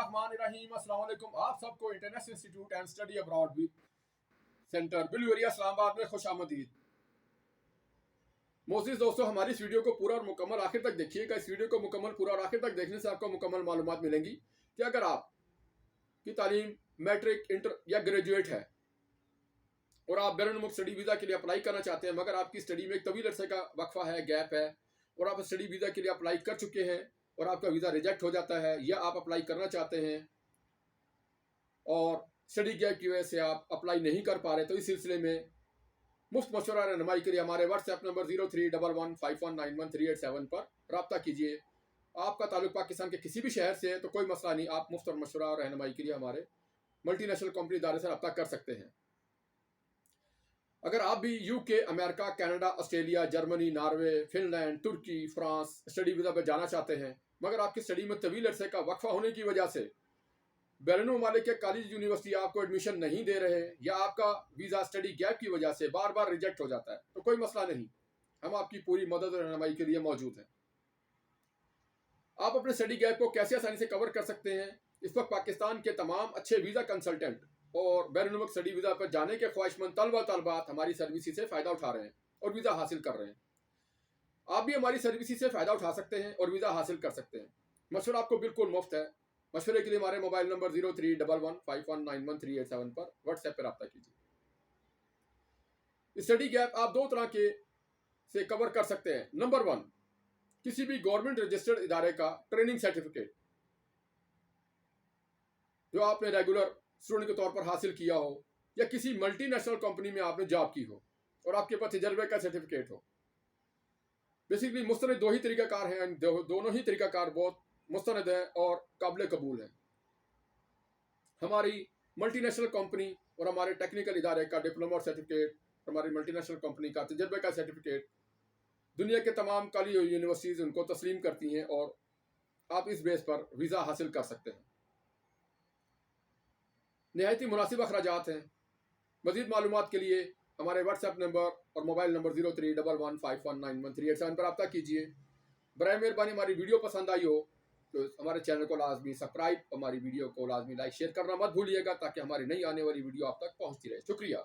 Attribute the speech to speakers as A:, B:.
A: बिस्मिल्लाहिर्रहमानिर्रहीम। अस्सलाम वालेकुम। आप सबको international institute and study abroad centre बिलवरिया इस्लामाबाद में खुश आमदीद। मोअज़्ज़िज़ दोस्तों, हमारी इस वीडियो को पूरा और मुकम्मल आखिर तक देखिएगा। इस वीडियो को मुकम्मल पूरा और आखिर तक देखने से आपको मुकम्मल मालूमात मिलेंगी कि अगर आप की तालीम मैट्रिक, इंटर या ग्रेजुएट है और आप बैरून मुल्क स्टडी वीज़ा के लिए अप्लाई करना चाहते हैं, मगर आपकी स्टडी में एक तवील अरसे का वक्फा है, गैप है, और आप स्टडी वीज़ा के लिए अप्लाई कर चुके हैं और आपका वीज़ा रिजेक्ट हो जाता है, या आप अप्लाई करना चाहते हैं और स्टडी गैप की वजह से आप अप्लाई नहीं कर पा रहे, तो इस सिलसिले में मुफ्त मशवरा रहनुमाई के लिए हमारे व्हाट्सएप नंबर 0311519138 पर रब्ता कीजिए। आपका ताल्लुक पाकिस्तान के किसी भी शहर से है तो कोई मसला नहीं, आप मुफ्त और मशवरा और रहनुमाई के लिए हमारे मल्टीनेशनल कंपनी इदारे से रब्ता कर सकते हैं। अगर आप भी UK, America, Canada, Australia, Germany, Norway, Finland, तुर्की, फ्रांस स्टडी वीज़ा पर जाना चाहते हैं, मगर आपकी स्टडी में तवील अरसे का वक्फा होने की वजह से बैरून ममालिक के कॉलेज, यूनिवर्सिटी आपको एडमिशन नहीं दे रहे, या आपका वीज़ा स्टडी गैप की वजह से बार बार रिजेक्ट हो जाता है, तो कोई मसला नहीं, हम आपकी पूरी मदद और रहनुमाई के लिए मौजूद हैं। आप अपने स्टडी गैप को कैसे आसानी से कवर कर सकते हैं? इस वक्त पाकिस्तान के तमाम अच्छे वीज़ा कंसल्टेंट और बैरून मुल्क स्टडी वीज़ा पर जाने के ख्वाहिशमंद तलबा तलबात हमारी सर्विस से फ़ायदा उठा रहे हैं और वीज़ा हासिल कर रहे हैं। आप भी हमारी सर्विस से फ़ायदा उठा सकते हैं और वीज़ा हासिल कर सकते हैं। मशवरा आपको बिल्कुल मुफ्त है। मशवरे के लिए हमारे मोबाइल नंबर 0311519138 पर व्हाट्सएप पर रब्ता कीजिए। स्टडी गैप आप दो तरह के से कवर कर सकते हैं। नंबर 1, किसी भी गवर्नमेंट रजिस्टर्ड इदारे का ट्रेनिंग सर्टिफिकेट जो आपने रेगुलर स्टूडेंट के तौर पर हासिल किया हो, या किसी मल्टीनेशनल कंपनी में आपने जॉब की हो और आपके पास तजर्बे का सर्टिफिकेट हो। बेसिकली मुस्तनद दो ही तरीकाकार हैं, दोनों ही तरीकाकार बहुत मुस्तनद है और काबिल कबूल है। हमारी मल्टीनेशनल कंपनी और हमारे टेक्निकल इदारे का डिप्लोमा और सर्टिफिकेट, हमारी मल्टीनेशनल कंपनी का तजर्बे का सर्टिफिकेट दुनिया के तमाम कॉलेज और यूनिवर्सिटीज़ उनको तस्लीम करती हैं और आप इस बेस पर वीज़ा हासिल कर सकते हैं। नहायती मुनासिब अखराजात हैं। मज़ीद मालूमात के लिए हमारे व्हाट्सएप नंबर और मोबाइल नंबर 0311519138 पर रब्ता कीजिए। बराए मेहरबानी हमारी वीडियो पसंद आई हो तो हमारे चैनल को लाजमी सब्सक्राइब, हमारी वीडियो को लाजमी लाइक शेयर करना मत भूलिएगा, ताकि हमारी नई आने वाली वीडियो आप तक पहुंचती रहे। शुक्रिया।